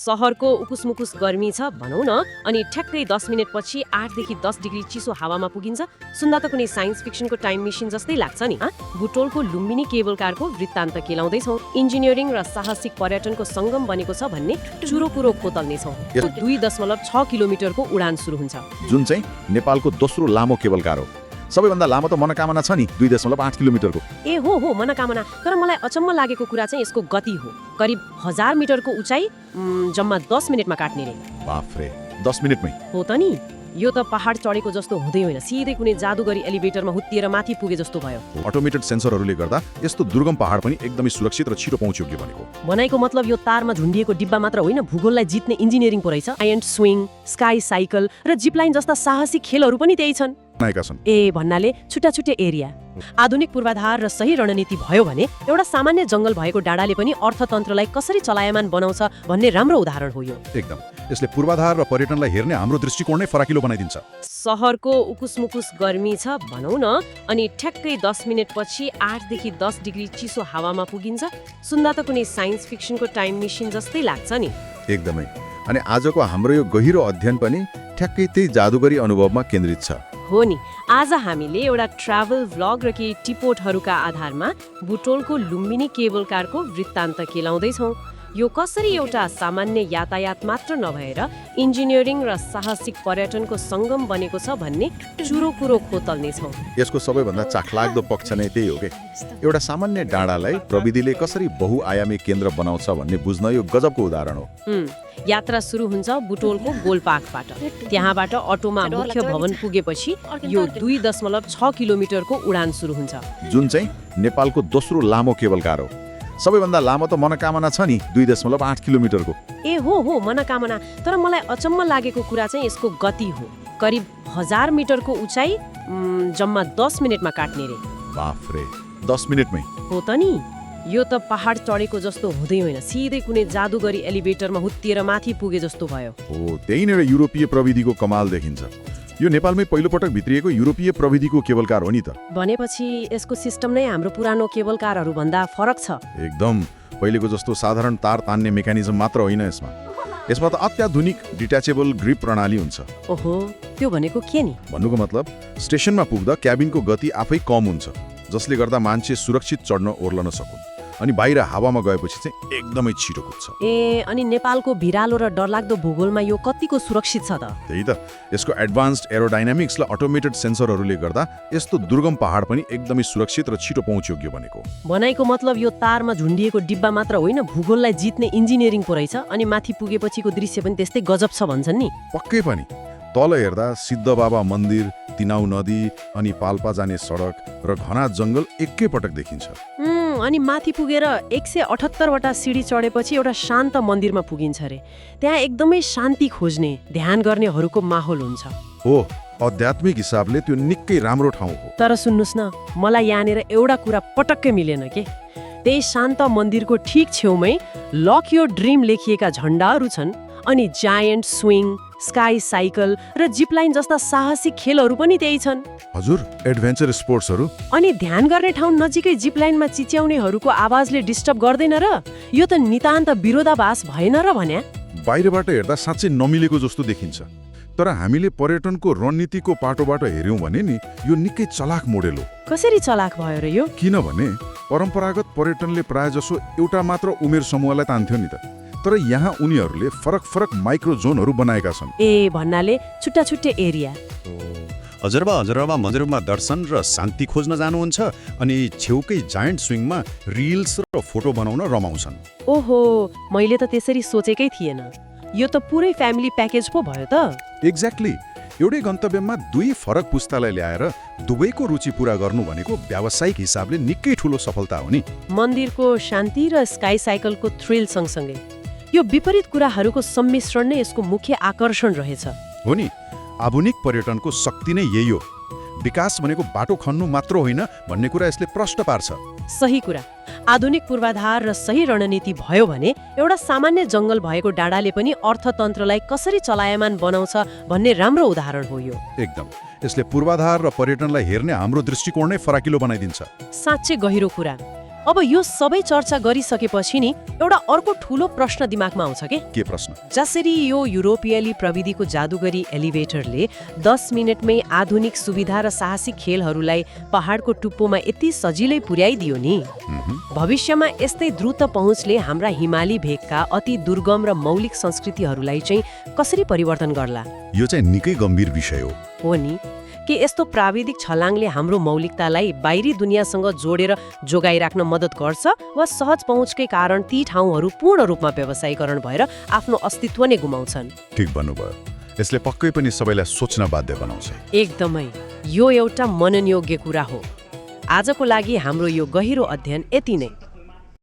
सहरको उकुसमुकुस गर्मी छ भनौँ न, अनि ठ्याक्कै 10 मिनेटपछि 8 देखि 10 डिग्री चिसो हावामा पुगिन्छ। सुन्दा त कुनै साइन्स फिक्सनको टाइम मेसिन जस्तै लाग्छ नि। बुटोलको लुम्बिनी केबल कारको वृत्तान्त केलाउँदैछौँ। इन्जिनियरिङ र साहसिक पर्यटनको सङ्गम बनेको छ भन्ने चुरो कुरो खोतल्नेछौँ। 2.6 किलोमिटरको उडान सुरु हुन्छ, जुन चाहिँ नेपालको दोस्रो लामो केबल कार हो। सबैभन्दा लामो त मनोकामना छ नि, 2.8 किलोमिटरको। ए हो मनोकामना। तर मलाई अचम्म लागेको कुरा चाहिँ यसको गति हो। करिब 1000 मिटरको उचाइ जम्मा 10 मिनेटमा काट्ने रे। बाफरे, 10 मिनेटमै? हो त नि। यो त पहाड चढेको जस्तो हुँदै होइन, सिधै कुनै जादुगरी एलिभेटरमा हुत्तिएर माथि पुगे जस्तो भयो। अटोमेटेड सेन्सरहरूले गर्दा यस्तो दुर्गम पहाड पनि एकदमै सुरक्षित र छिटो पहुँचयोग्य बनेको। भनाइको मतलब यो तारमा झुन्डिएको डिब्बा मात्र होइन, भूगोललाई जित्ने इन्जिनियरिङ पो रहेछ। जायन्ट स्विङ, स्काई साइकल र जिपलाइन जस्ता साहसिक खेलहरू पनि त्यही छन्। छन् भन्नाले छुट्टा एरिया। आधुनिक पूर्वाधार र सही रणनीति भयो भने एउटा सामान्य जंगल भएको डाँडाले पनि अर्थतन्त्रलाई कसरी चलायमान बनाउँछ भन्ने राम्रो उदाहरण हो यो। एकदम। यसले पूर्वाधार र पर्यटनलाई हेर्ने हाम्रो दृष्टिकोण नै फराकिलो बनाइदिन्छ। सहरको उकुसमुकुस गर्मी छ भनौँ न, अनि ठ्याक्कै 10 मिनेटपछि 8 देखि 10 डिग्री चिसो हावामा पुगिन्छ। सुन्दा त कुनै साइन्स फिक्सनको टाइम मेसिन जस्तै लाग्छ नि। एकदमै। अनि आजको हाम्रो यो गहिरो अध्ययन पनि ठ्याक्कै त्यही जादुगरी अनुभवमा केन्द्रित छ। हो नि। आज हामीले एउटा ट्राभल भ्लग र केही टिपोटहरूका आधारमा बुटोलको लुम्बिनी केबल कारको वृत्तान्त केलाउँदैछौँ। यो कसरी एउटा सामान्य यातायात मात्र नभएर इन्जिनियरिङ र साहसिक पर्यटनको सङ्गम बनेको छ भन्ने चुरो कुरो खोतल्नेछौँ। यसको सबैभन्दा चाखलाग्दो पक्ष नै त्यही हो के, एउटा सामान्य डाँडालाई प्रविधिले कसरी बहुआयामी केन्द्र बनाउँछ भन्ने बुझ्न यो गजबको उदाहरण हो। यात्रा सुरु हुन्छ बुटोलको गोलपाकबाट। त्यहाँबाट अटोमा मुख्य भवन पुगेपछि यो 2.6 किलोमिटरको उडान सुरु हुन्छ, जुन चाहिँ नेपालको दोस्रो लामो केबल कार हो। सबैभन्दा लामो त मनोकामना छ नि, 2.8 किलोमिटरको। ए हो मनोकामना। तर मलाई अचम्म लागेको कुरा चाहिँ यसको गति हो। करिब 1000 मिटरको उचाइ जम्मा 10 मिनेटमा काट्ने रे। बाफरे, 10 मिनेटमै? हो त नि। यो त पहाड चढेको जस्तो हुँदै होइन, सिधै कुनै जादुगरी एलिभेटरमा हुत्तिएर माथि पुगे जस्तो भयो। हो, त्यही नै युरोपीय प्रविधिको कमाल देखिन्छ। यो नेपालमै पहिलोपटक भित्रिएको युरोपीय प्रविधिको केबल कार हो नि त। भनेपछि यसको सिस्टम नै हाम्रो पुरानो केबल कारहरू भन्दा फरक छ। एकदम। पहिलेको जस्तो साधारण तार तान्ने मेकानिजम मात्र होइन यसमा त अत्याधुनिक डिट्याचेबल ग्रिप प्रणाली हुन्छ। ओहो, त्यो भनेको के नि? भन्नुको मतलब स्टेसनमा पुग्दा क्याबिनको गति आफै कम हुन्छ, जसले गर्दा मान्छे सुरक्षित चढ्न ओर्लन सकुन्, अनि बाहिर हावामा गएपछि चाहिँ एकदमै छिटो कुद्छ। ए, अनि नेपालको भिरालो र डरलाग्दो भूगोलमा यो कतिको सुरक्षित छ त? त्यही त। यसको एडभान्स्ड एरोडाइनामिक्स र अटोमेटेड सेन्सरहरूले गर्दा यस्तो दुर्गम पहाड पनि एकदमै सुरक्षित र छिटो पहुँचयोग्य बनेको। भनाइको मतलब यो तारमा झुन्डिएको डिब्बा मात्र होइन, भूगोललाई जित्ने इन्जिनियरिङ पो रहेछ। अनि माथि पुगेपछिको दृश्य पनि त्यस्तै गजब छ भन्छन् नि। पक्कै पनि। तल हेर्दा सिद्धबाबा मन्दिर, तिनाउ नदी अनि पाल्पा जाने सडक र घना जङ्गल एकैपटक देखिन्छ। अनि माथि पुगेर 178वटा सिडी चढेपछि एउटा शान्त मन्दिरमा पुगिन्छ रे। त्यहाँ एकदमै शान्ति खोज्ने, ध्यान गर्नेहरूको माहौल हुन्छ। हो, आध्यात्मिक हिसाबले त्यो निकै राम्रो ठाउँ हो। तर सुन्नुस् न, मलाई यहाँनिर एउटा कुरा पटक्कै मिलेन के। त्यही शान्त मन्दिरको ठिक छेउमै लक योर ड्रिम लेखिएका झण्डाहरू छन्, अनि जायन्ट स्विङ, स्काई साइकल र जिपलाइन जस्ता साहसिक खेलहरू पनि त्यही छन्। हजुर, एडभेन्चर स्पोर्ट्सहरू। अनि ध्यान गर्ने ठाउँ नजिकै जिपलाइनमा चिच्याउनेहरूको आवाजले डिस्टर्ब गर्दैन र? यो त नितान्त विरोधाभास भएन र भन्या? बाहिरबाट हेर्दा साँच्चै नमिलेको जस्तो देखिन्छ, तर हामीले पर्यटनको रणनीतिको पाटोबाट हेर्यौँ भने नि यो निकै चलाक मोडेल हो। कसरी चलाक भयो र यो? किनभने परम्परागत पर्यटनले प्रायजसो एउटा मात्र उमेर समूहलाई तान्थ्यो नि त, तर यहाँ उनीहरूले फरक फरक माइक्रो जोनहरू बनाएका छन्। ए, भन्नाले छुट्टा एरिया। हजुरबा मन्दिरमा दर्शन र शान्ति खोज्न जानुहुन्छ, अनि छेउकै जायन्ट स्विङमा रिल्स र फोटो बनाउन रमाउँछन्। ओहो, मैले त त्यसरी सोचेकै थिएन। यो त पुरै फ्यामिली प्याकेज पो भयो त। एक्ज्याक्टली। एउटै गन्तव्यमा दुई फरक पुस्तालाई ल्याएर दुवैको रुचि पूरा गर्नु भनेको व्यावसायिक हिसाबले निकै ठुलो सफलता हो नि। मन्दिरको शान्ति र स्काई साइकलको थ्रिल सँगसँगै यो विपरीत कुराहरूको सम्मिश्रण नै यसको मुख्य आकर्षण रहेछ। हो नि। आधुनिक पर्यटनको शक्ति नै यही हो। विकास भनेको बाटो खन्नु मात्र होइन भन्ने कुरा यसले प्रश्न पार्छ। सही कुरा। आधुनिक पूर्वाधार र सही रणनीति भयो भने एउटा सामान्य जंगल भएको डाँडाले पनि अर्थतन्त्रलाई कसरी चलायमान बनाउँछ भन्ने राम्रो उदाहरण हो यो। एकदम। यसले पूर्वाधार र पर्यटनलाई हेर्ने हाम्रो दृष्टिकोण नै फराकिलो बनाइदिन्छ। साँच्चै गहिरो कुरा। अब यो सबै चर्चा गरिसकेपछि नि एउटा अर्को ठूलो प्रश्न दिमागमा आउँछ के प्रश्न? जसरी यो युरोपियली प्रविधिको जादुगरी एलिभेटरले 10 मिनेटमै आधुनिक सुविधा र साहसिक खेलहरूलाई पहाडको टुप्पोमा यति सजिलै पुर्याइदियो नि, भविष्यमा यस्तै द्रुत पहुँचले हाम्रा हिमाली भेगका अति दुर्गम र मौलिक संस्कृतिहरूलाई चाहिँ कसरी परिवर्तन गर्ला? यो चाहिँ निकै गम्भीर विषय हो नि। के यस्तो प्राविधिक छलाङले हाम्रो मौलिकतालाई बाहिरी दुनियाँसँग जोडेर जोगाइराख्न मद्दत गर्छ वा सहज पहुँचकै कारण ती ठाउँहरू पूर्ण रूपमा व्यवसायीकरण भएर आफ्नो अस्तित्व नै गुमाउँछन्? ठिक भन्नुभयो। यसले पक्कै पनि सबैलाई सोच्न बाध्य बनाउँछ। एकदमै, यो एउटा मनन योग्य कुरा हो। आजको लागि हाम्रो यो गहिरो अध्ययन यति नै।